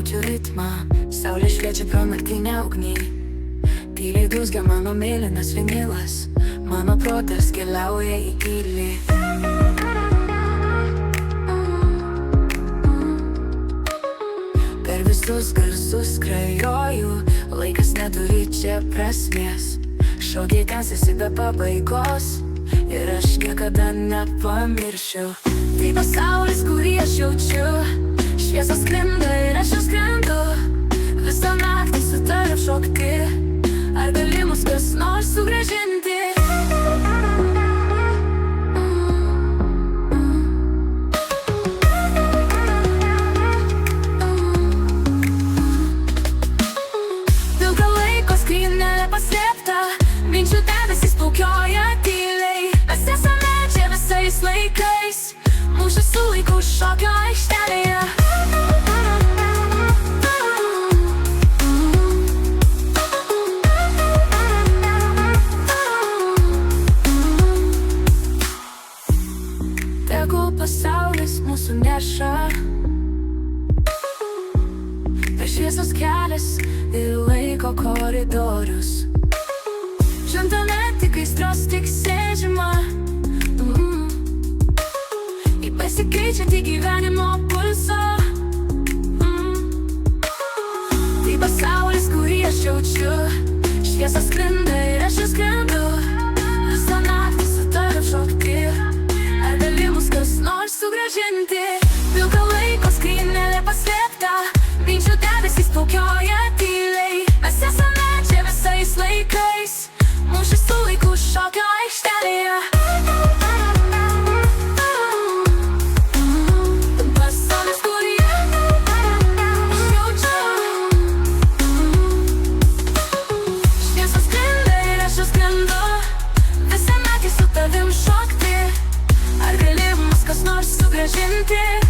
jaučiu ritmą, saulė šviečia pro naktinę ugnį. Tyliai dūzgia mano mėlynas vinilas, mano protas keliauja į gylį. Per visus garsus skrajoju, laikas neturi čia prasmės. Šokiai tęsiasi be pabaigos ir aš niekada nepamiršiu. Tai pasaulis, kurį aš jaučiu, šviesos sklinda ir aš jau skrendu. Visą naktį su tavim šokti, ar gali mus kas nors sugrąžinti? Pilka laiko skrynelė paslėpta, minčių debesys plaukioja tyliai. Mes esame čia visais laikais, mūšio su laiku šokio aikštelėje. Tegul pasaulis mūsų neša per šviesos kelias ir laiko koridorius. Šventa ne tik aistros, tik sėdžiama į pasikeičiantį gyvenimo pulsą. Tai pasaulis, kurį aš jaučiu, šviesa sklinda ir aš jau skrendu. Visą naktį su tavim šokti, ar gali mus kas nors sugrąžinti? Pilka laiko skrynelė paslėpta, minčių debesys plaukioja tyliai. Mes esame čia visais laikais, mūšio su laiku šokio aikštelėje. Pasaulis, kurį aš jaučiu, šviesa sklinda ir aš jau skrendu. Visą naktį su tavim šokti, ar gali mus kas nors sugrąžinti?